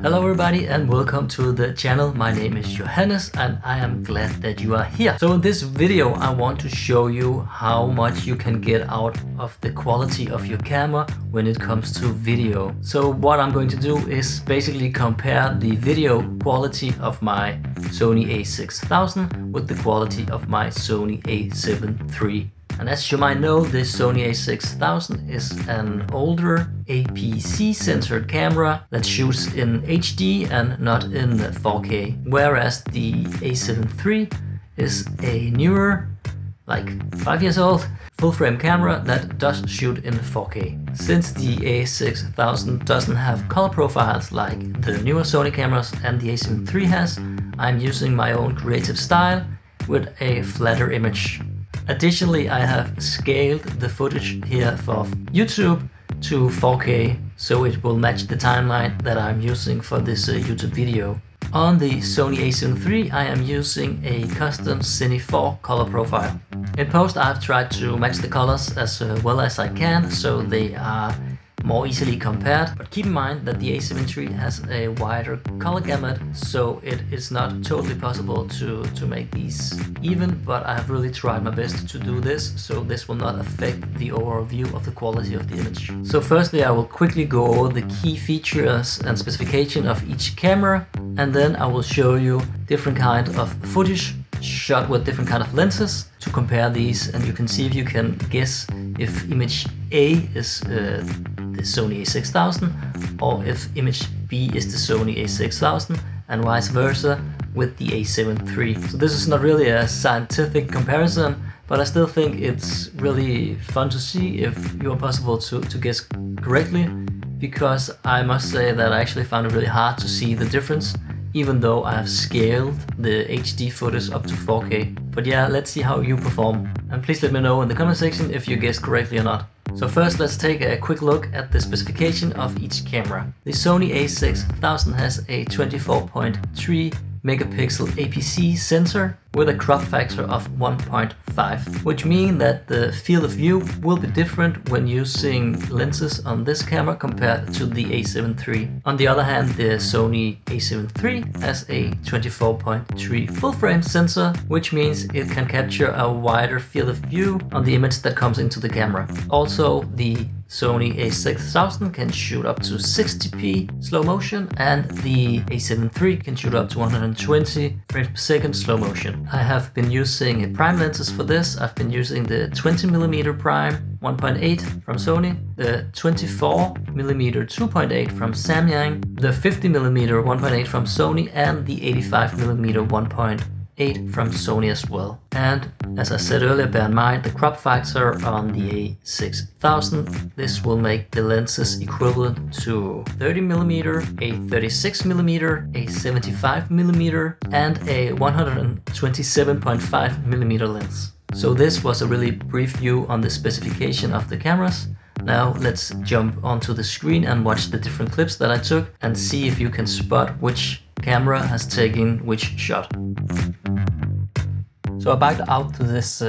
Hello everybody and welcome to the channel. My name is Johannes and I am glad that you are here. So in this video I want to show you how much you can get out of the quality of your camera when it comes to video. So what I'm going to do is basically compare the video quality of my Sony a6000 with the quality of my Sony a7 III. And as you might know, this Sony a6000 is an older APC censored camera that shoots in HD and not in 4K, whereas the a7 III is a newer, like 5 years old, full frame camera that does shoot in 4K. Since the a6000 doesn't have color profiles like the newer Sony cameras and the a7 III has, I'm using my own creative style with a flatter image. Additionally, I have scaled the footage here for YouTube to 4K, so it will match the timeline that I'm using for this YouTube video. On the Sony a7 III, I am using a custom Cine 4 color profile. In post, I've tried to match the colors as well as I can, so they are more easily compared, but keep in mind that the a7 III has a wider color gamut, so it is not totally possible to make these even, but I have really tried my best to do this, so this will not affect the overall view of the quality of the image. So firstly I will quickly go over the key features and specification of each camera, and then I will show you different kind of footage shot with different kind of lenses to compare these, and you can see if you can guess if image A is the Sony a6000 or if image B is the Sony a6000 and vice versa with the a7 III. So this is not really a scientific comparison, but I still think it's really fun to see if you are possible to guess correctly, because I must say that I actually found it really hard to see the difference, even though I have scaled the HD footage up to 4K. But yeah, let's see how you perform. And please let me know in the comment section if you guessed correctly or not. So first let's take a quick look at the specification of each camera. The Sony a6000 has a 24.3 megapixel APC sensor with a crop factor of 1.5, which means that the field of view will be different when using lenses on this camera compared to the a7 III. On the other hand, the Sony a7 III has a 24.3 full frame sensor, which means it can capture a wider field of view on the image that comes into the camera. Also, the Sony a6000 can shoot up to 60p slow motion, and the a7 III can shoot up to 120 frames per second slow motion. I have been using prime lenses for this. I've been using the 20mm prime 1.8 from Sony, the 24mm 2.8 from Samyang, the 50mm 1.8 from Sony, and the 85mm 1.8 from Sony as well. And as I said earlier, bear in mind the crop factor on the a6000. This will make the lenses equivalent to 30mm, a 36mm, a 75mm, and a 127.5mm lens. So this was a really brief view on the specification of the cameras. Now let's jump onto the screen and watch the different clips that I took and see if you can spot which camera has taken which shot. So I backed out to this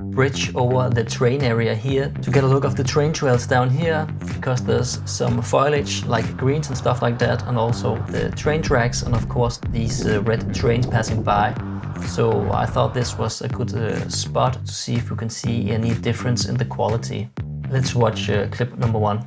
bridge over the train area here to get a look of the train trails down here, because there's some foliage like greens and stuff like that, and also the train tracks, and of course these red trains passing by. So I thought this was a good spot to see if you can see any difference in the quality. Let's watch clip number 1.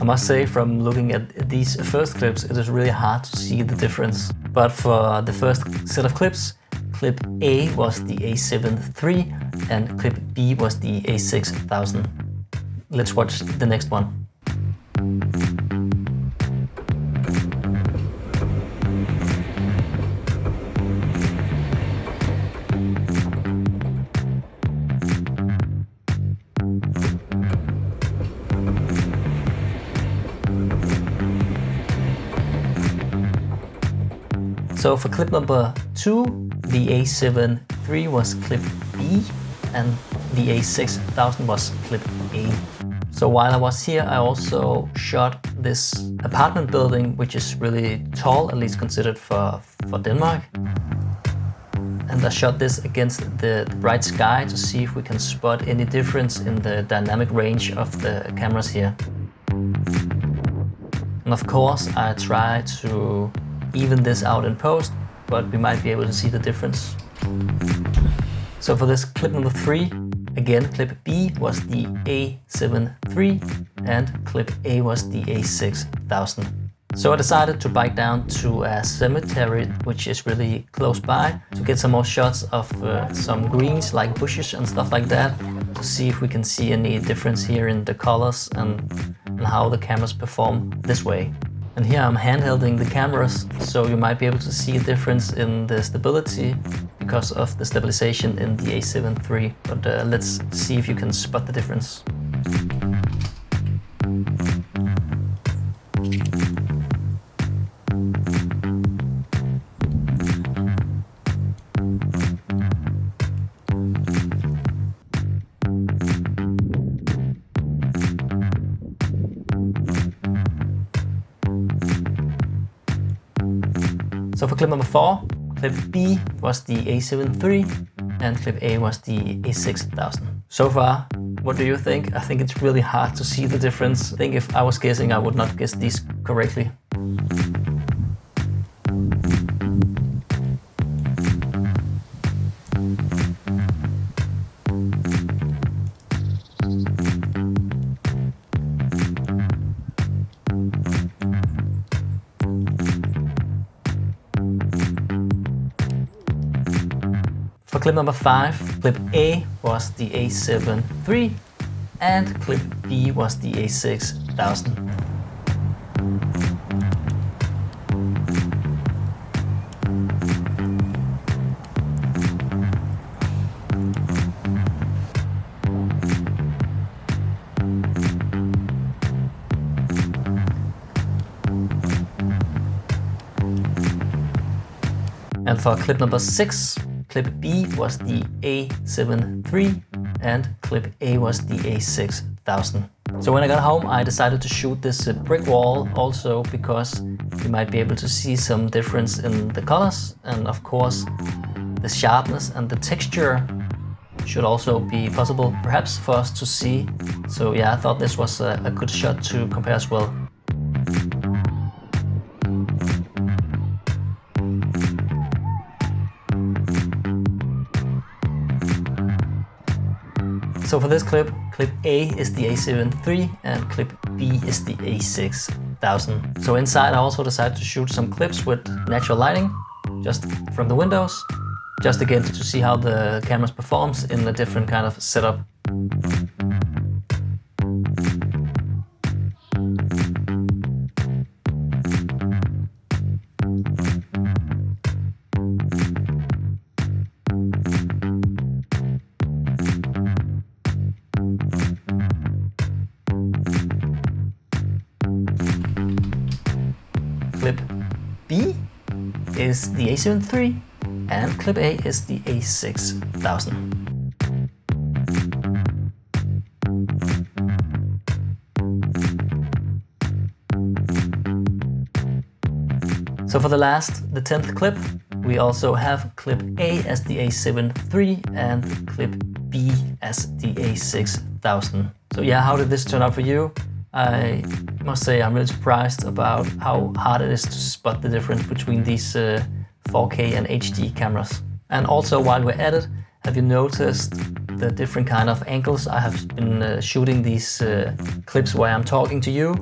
I must say, from looking at these first clips, it is really hard to see the difference. But for the first set of clips, clip A was the a7 III and clip B was the a6000. Let's watch the next one. So for clip number 2, the a7 III was clip B and the a6000 was clip A. So while I was here, I also shot this apartment building, which is really tall, at least considered for Denmark. And I shot this against the bright sky to see if we can spot any difference in the dynamic range of the cameras here. And of course, I try to even this out in post, but we might be able to see the difference. So for this clip number 3, again, clip B was the a7 III and clip A was the a6000. So I decided to bike down to a cemetery, which is really close by, to get some more shots of some greens like bushes and stuff like that, to see if we can see any difference here in the colors and how the cameras perform this way. And here I'm handholding the cameras, so you might be able to see a difference in the stability because of the stabilization in the a7 III. But let's see if you can spot the difference. So for clip number 4, clip B was the a7 III and clip A was the a6000. So far, what do you think? I think it's really hard to see the difference. I think if I was guessing, I would not guess these correctly. For clip number 5, clip A was the a7 III and clip B was the a6000. And for clip number 6, clip B was the a7 III and clip A was the a6000. So when I got home, I decided to shoot this brick wall also because you might be able to see some difference in the colors, and of course the sharpness and the texture should also be possible perhaps for us to see. So yeah, I thought this was a good shot to compare as well. So for this clip, clip A is the a7 III and clip B is the a6000. So inside I also decided to shoot some clips with natural lighting, just from the windows, just again to see how the cameras performs in a different kind of setup. Clip B is the a7 III and clip A is the a6000. So for the 10th clip, we also have clip A as the a7 III and clip B as the a6000. So yeah, how did this turn out for you? I must say I'm really surprised about how hard it is to spot the difference between these 4K and HD cameras. And also while we're at it, have you noticed the different kind of angles I have been shooting these clips where I'm talking to you?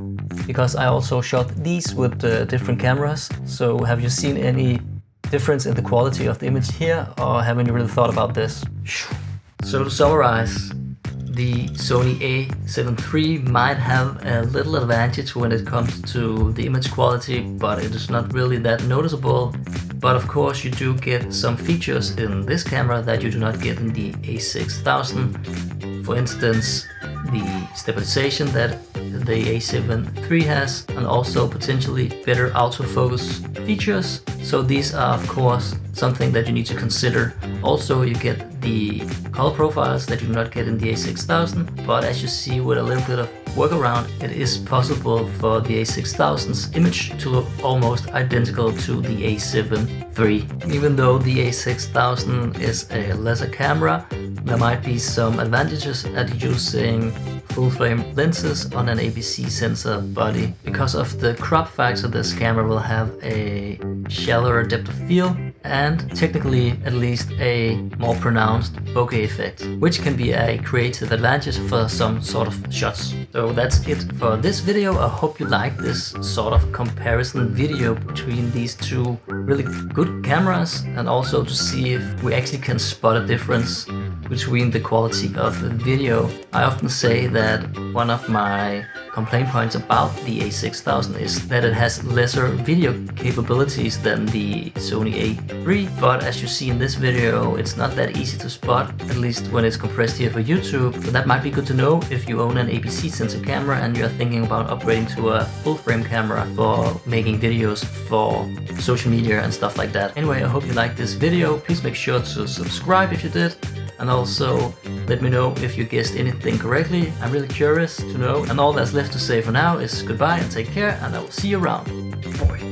Because I also shot these with different cameras. So have you seen any difference in the quality of the image here, or haven't you really thought about this? So to summarize, the Sony a7 III might have a little advantage when it comes to the image quality, but it is not really that noticeable. But of course you do get some features in this camera that you do not get in the a6000. For instance, the stabilization that the a7 III has, and also potentially better autofocus features. So these are of course something that you need to consider. Also, you get the color profiles that you do not get in the a6000, but as you see, with a little bit of workaround, it is possible for the a6000's image to look almost identical to the a7 III. Even though the a6000 is a lesser camera, there might be some advantages at using full-frame lenses on an APC sensor body. Because of the crop factor, this camera will have a shallower depth of field and technically at least a more pronounced bokeh effect, which can be a creative advantage for some sort of shots. So that's it for this video. I hope you like this sort of comparison video between these two really good cameras, and also to see if we actually can spot a difference between the quality of the video. I often say that one of my complaint points about the a6000 is that it has lesser video capabilities than the Sony a3, but as you see in this video, it's not that easy to spot, at least when it's compressed here for YouTube. So that might be good to know if you own an APC sensor camera and you're thinking about upgrading to a full-frame camera for making videos for social media and stuff like that. Anyway, I hope you liked this video. Please make sure to subscribe if you did. And also let me know if you guessed anything correctly. I'm really curious to know. And all that's left to say for now is goodbye and take care, and I will see you around. Boy.